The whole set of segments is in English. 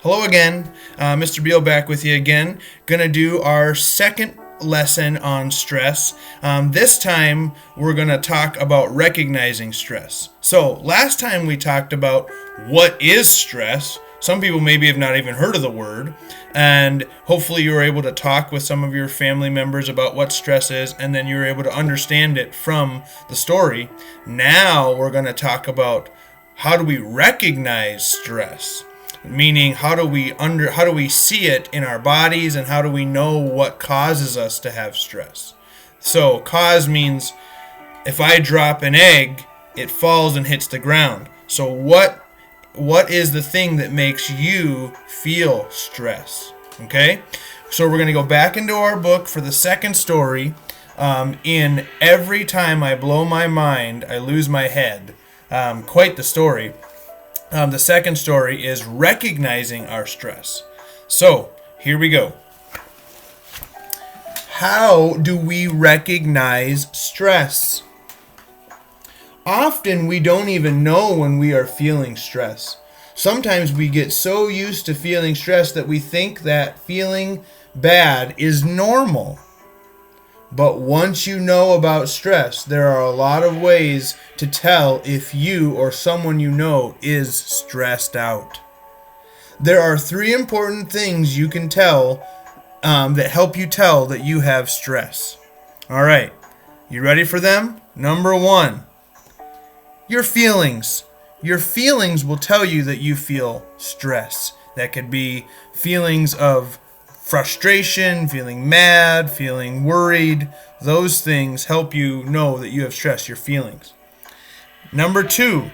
Hello again, Mr. Biel back with you again. Gonna do our second lesson on stress. This time we're gonna talk about recognizing stress. So last time we talked about what is stress. Some people maybe have not even heard of the word, and hopefully you were able to talk with some of your family members about what stress is, and then you were able to understand it from the story. Now we're gonna talk about how do we recognize stress, meaning how do we see it in our bodies, and how do we know what causes us to have stress. So cause means if I drop an egg, it falls and hits the ground. So what is the thing that makes you feel stress? Okay, so we're going to go back into our book for the second story. In Every Time I Blow My Mind, I Lose My Head. Quite the story. The second story is recognizing our stress. So here we go. How do we recognize stress? Often we don't even know when we are feeling stress. Sometimes we get so used to feeling stress that we think that feeling bad is normal. But once you know about stress, there are a lot of ways to tell if you or someone you know is stressed out. There are 3 important things you can tell that help you tell that you have stress. All right, you ready for them? Number 1, your feelings. Your feelings will tell you that you feel stress. That could be feelings of frustration, feeling mad, feeling worried. Those things help you know that you have stress, your feelings. Number two,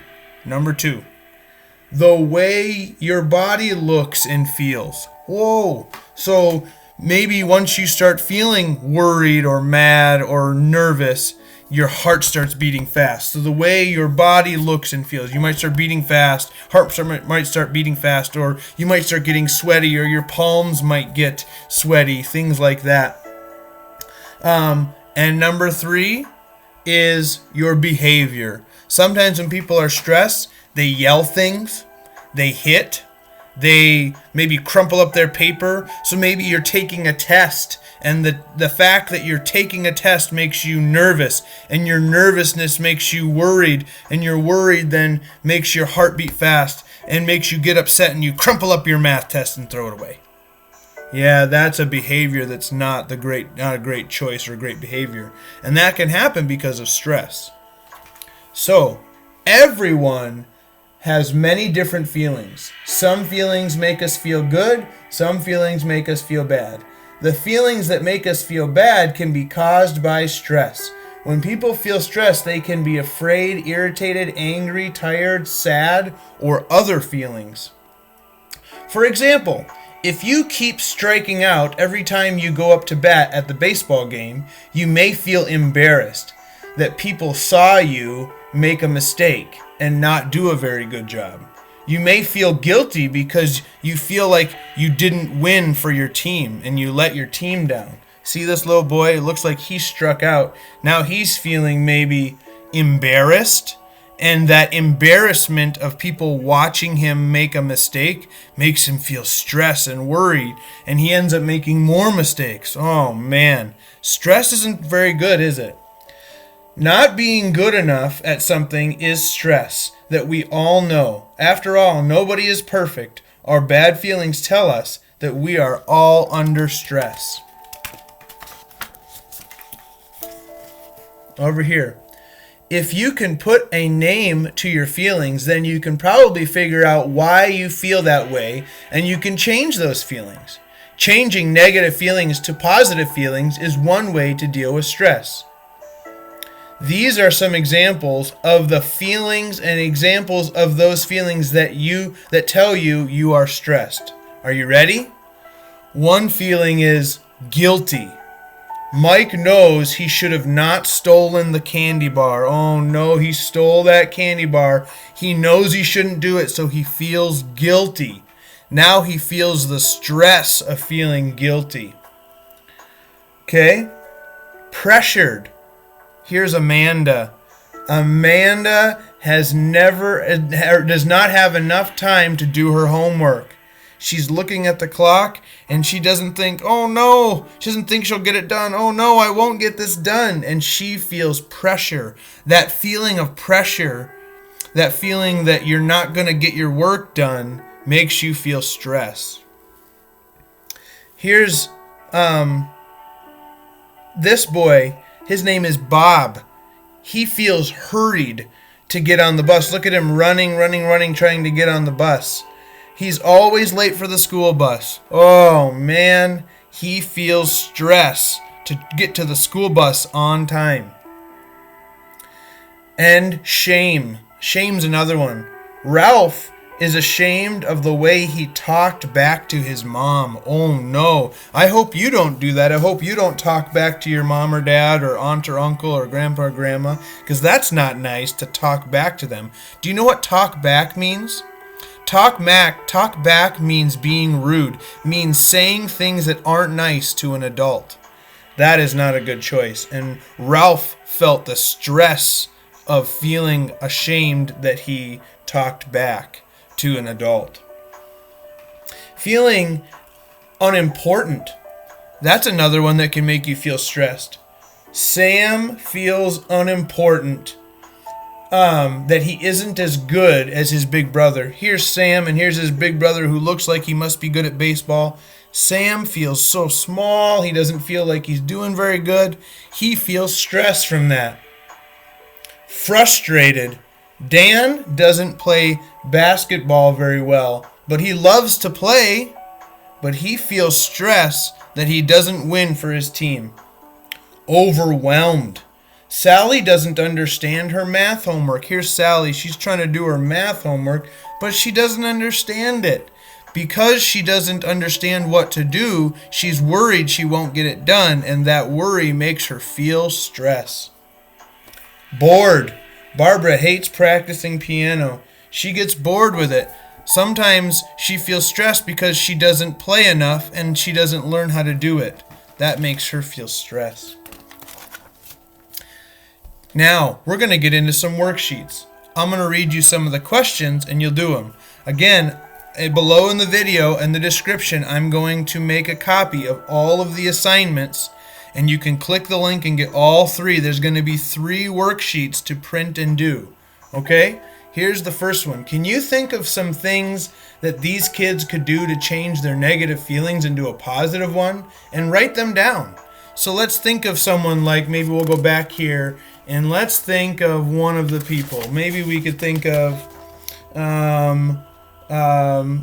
the way your body looks and feels. Whoa. So maybe once you start feeling worried or mad or nervous, your heart starts beating fast. So the way your body looks and feels, you might start beating fast, heart might start beating fast, or you might start getting sweaty, or your palms might get sweaty, things like that. And number 3 is your behavior. Sometimes when people are stressed, they yell things, they hit, they maybe crumple up their paper. So maybe you're taking a test, and the fact that you're taking a test makes you nervous, and your nervousness makes you worried, and your worried then makes your heart beat fast and makes you get upset, and you crumple up your math test and throw it away. Yeah, that's a behavior that's not a great choice or a great behavior. And that can happen because of stress. So, everyone has many different feelings. Some feelings make us feel good, some feelings make us feel bad. The feelings that make us feel bad can be caused by stress. When people feel stressed, they can be afraid, irritated, angry, tired, sad, or other feelings. For example, if you keep striking out every time you go up to bat at the baseball game, you may feel embarrassed that people saw you make a mistake and not do a very good job. You may feel guilty because you feel like you didn't win for your team and you let your team down. See this little boy? It looks like he struck out. Now he's feeling maybe embarrassed, and that embarrassment of people watching him make a mistake makes him feel stressed and worried, and he ends up making more mistakes. Oh man, stress isn't very good, is it? Not being good enough at something is stress that we all know. After all, nobody is perfect. Our bad feelings tell us that we are all under stress. Over here. If you can put a name to your feelings, then you can probably figure out why you feel that way, and you can change those feelings. Changing negative feelings to positive feelings is one way to deal with stress. These are some examples of the feelings and examples of those feelings that tell you are stressed. Are you ready? One feeling is guilty. Mike knows he should have not stolen the candy bar. Oh no, he stole that candy bar. He knows he shouldn't do it, so he feels guilty. Now he feels the stress of feeling guilty. Okay? Pressured. Here's Amanda. Amanda does not have enough time to do her homework. she's looking at the clock and she doesn't think, oh no, she doesn't think she'll get it done. Oh no, I won't get this done. And she feels pressure. That feeling of pressure, that feeling that you're not going to get your work done, makes you feel stress. Here's this boy. His name is Bob. He feels hurried to get on the bus. Look at him running, trying to get on the bus. He's always late for the school bus. Oh man, he feels stress to get to the school bus on time. And shame. Shame's another one. Ralph is ashamed of the way he talked back to his mom. Oh no. I hope you don't do that. I hope you don't talk back to your mom or dad or aunt or uncle or grandpa or grandma, because that's not nice to talk back to them. Do you know what talk back means? Talk back means being rude, means saying things that aren't nice to an adult. That is not a good choice. And Ralph felt the stress of feeling ashamed that he talked back to an adult. Feeling unimportant. That's another one that can make you feel stressed. Sam feels unimportant, that he isn't as good as his big brother. Here's Sam, and here's his big brother who looks like he must be good at baseball. Sam feels so small. He doesn't feel like he's doing very good. He feels stress from that. Frustrated. Dan doesn't play basketball very well, but he loves to play, but he feels stress that he doesn't win for his team. Overwhelmed. Sally doesn't understand her math homework. Here's Sally. She's trying to do her math homework, but she doesn't understand it. Because she doesn't understand what to do, she's worried she won't get it done, and that worry makes her feel stress. Bored. Barbara hates practicing piano. She gets bored with it. Sometimes she feels stressed because she doesn't play enough and she doesn't learn how to do it. That makes her feel stressed. Now, we're going to get into some worksheets. I'm going to read you some of the questions and you'll do them. Again, below in the video and the description, I'm going to make a copy of all of the assignments, and you can click the link and get all three. There's going to be 3 worksheets to print and do. Okay? Here's the first one. Can you think of some things that these kids could do to change their negative feelings into a positive one? And write them down. So let's think of someone like, maybe we'll go back here, and let's think of one of the people. Maybe we could think of,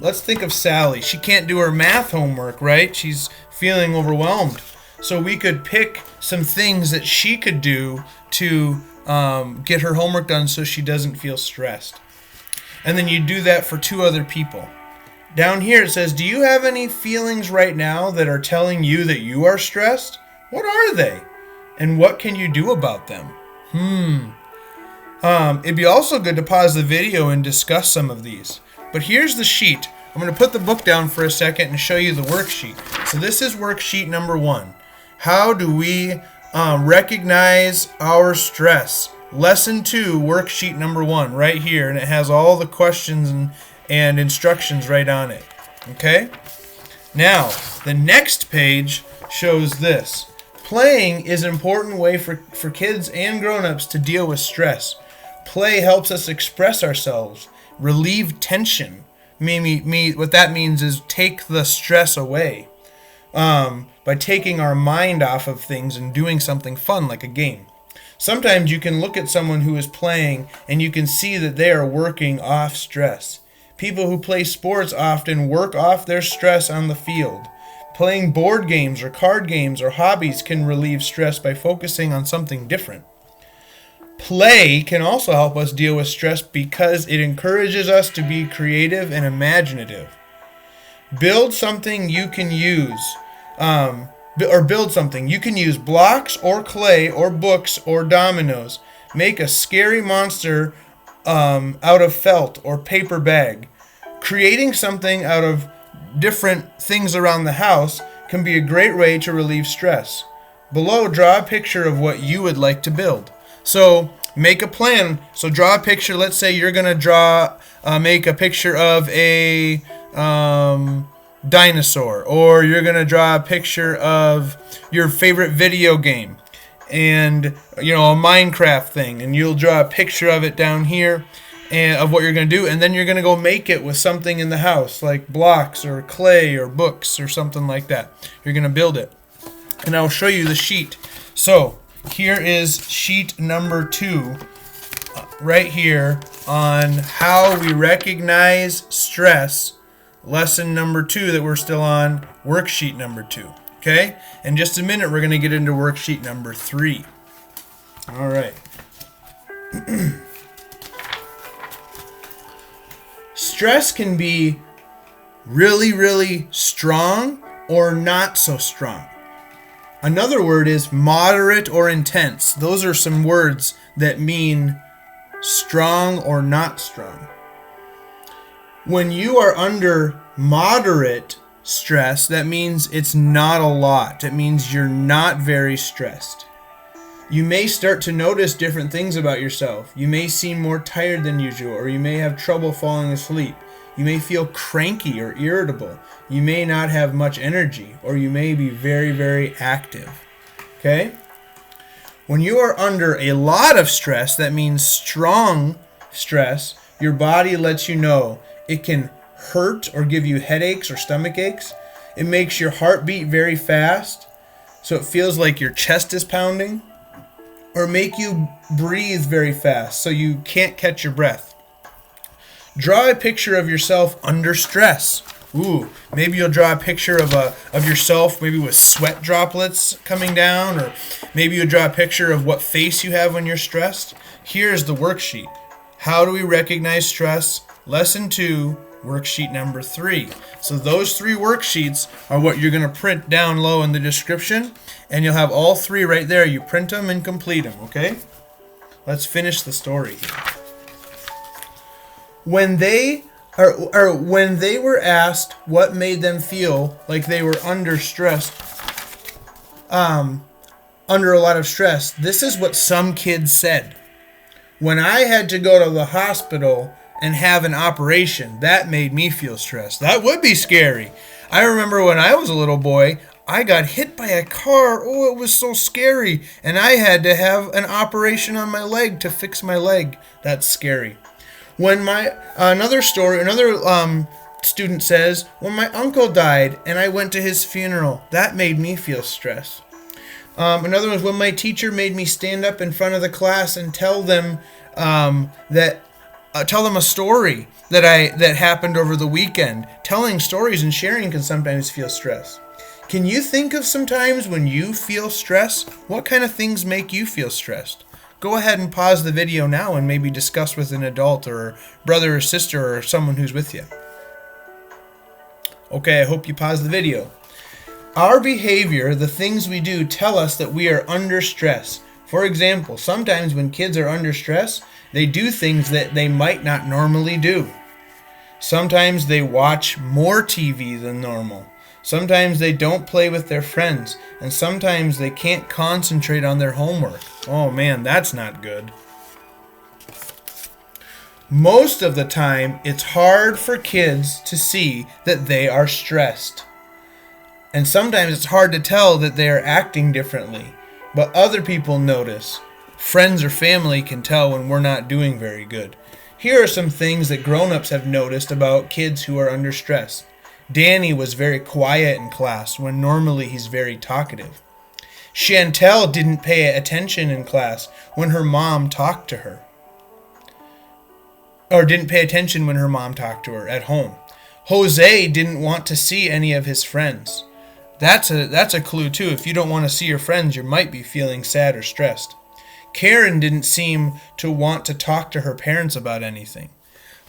let's think of Sally. She can't do her math homework, right? She's feeling overwhelmed. So we could pick some things that she could do to get her homework done so she doesn't feel stressed. And then you do that for 2 other people. Down here it says, do you have any feelings right now that are telling you that you are stressed? What are they? And what can you do about them? It'd be also good to pause the video and discuss some of these. But here's the sheet. I'm going to put the book down for a second and show you the worksheet. So this is worksheet number 1. How do we recognize our stress? Lesson 2, worksheet number 1, right here. And it has all the questions and instructions right on it. Okay? Now, the next page shows this. Playing is an important way for kids and grown-ups to deal with stress. Play helps us express ourselves, relieve tension. What that means is take the stress away. By taking our mind off of things and doing something fun like a game. Sometimes you can look at someone who is playing and you can see that they are working off stress. People who play sports often work off their stress on the field. Playing board games or card games or hobbies can relieve stress by focusing on something different. Play can also help us deal with stress because it encourages us to be creative and imaginative. Build something you can use. Build something. You can use blocks or clay or books or dominoes. Make a scary monster out of felt or paper bag. Creating something out of different things around the house can be a great way to relieve stress. Below, draw a picture of what you would like to build. So make a plan. So draw a picture. Let's say you're going to make a picture of a dinosaur, or you're going to draw a picture of your favorite video game and a Minecraft thing, and you'll draw a picture of it down here and of what you're going to do, and then you're going to go make it with something in the house like blocks or clay or books or something like that. You're going to build it, and I'll show you the sheet. So here is sheet number 2 right here on how we recognize stress, lesson number 2 that we're still on, worksheet number 2. Okay? In just a minute, we're going to get into worksheet number 3. All right. Stress can be really, really strong or not so strong. Another word is moderate or intense. Those are some words that mean strong or not strong. When you are under moderate stress, that means it's not a lot. It means you're not very stressed. You may start to notice different things about yourself. You may seem more tired than usual, or you may have trouble falling asleep. You may feel cranky or irritable. You may not have much energy, or you may be very, very active. Okay? When you are under a lot of stress, that means strong stress, your body lets you know it can hurt or give you headaches or stomach aches. It makes your heart beat very fast, so it feels like your chest is pounding, or make you breathe very fast so you can't catch your breath. Draw a picture of yourself under stress. Ooh, maybe you'll draw a picture of yourself maybe with sweat droplets coming down, or maybe you'll draw a picture of what face you have when you're stressed. Here's the worksheet. How do we recognize stress? Lesson 2, worksheet number 3. So those 3 worksheets are what you're going to print down low in the description, and you'll have all 3 right there. You print them and complete them, okay? Let's finish the story here. When they were asked what made them feel like they were under a lot of stress, this is what some kids said. When I had to go to the hospital and have an operation, that made me feel stressed. That would be scary. I remember when I was a little boy, I got hit by a car. Oh, it was so scary. And I had to have an operation on my leg to fix my leg. That's scary. When another student says, when my uncle died and I went to his funeral, that made me feel stressed. Another one was when my teacher made me stand up in front of the class and tell them a story that happened over the weekend. Telling stories and sharing can sometimes feel stress. Can you think of some times when you feel stress? What kind of things make you feel stressed? Go ahead and pause the video now and maybe discuss with an adult or brother or sister or someone who's with you. Okay, I hope you paused the video. Our behavior, the things we do, tell us that we are under stress. For example, sometimes when kids are under stress, they do things that they might not normally do. Sometimes they watch more TV than normal. Sometimes they don't play with their friends. And sometimes they can't concentrate on their homework. Oh man, that's not good. Most of the time, it's hard for kids to see that they are stressed. And sometimes it's hard to tell that they are acting differently. But other people notice. Friends or family can tell when we're not doing very good. Here are some things that grown-ups have noticed about kids who are under stress. Danny was very quiet in class when normally he's very talkative. Chantel didn't pay attention in class when her mom talked to her. Or didn't pay attention when her mom talked to her at home. Jose didn't want to see any of his friends. That's a clue too. If you don't want to see your friends, you might be feeling sad or stressed. Karen didn't seem to want to talk to her parents about anything.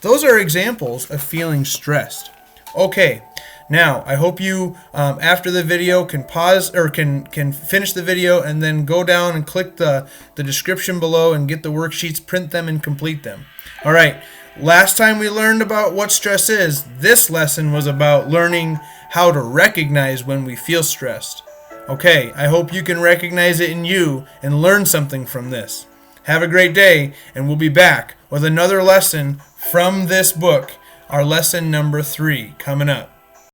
Those are examples of feeling stressed. Okay, now I hope you, after the video, can pause or can finish the video and then go down and click the description below and get the worksheets, print them, and complete them. All right, last time we learned about what stress is. This lesson was about learning how to recognize when we feel stressed. Okay, I hope you can recognize it in you and learn something from this. Have a great day, and we'll be back with another lesson from this book, our lesson number 3, coming up.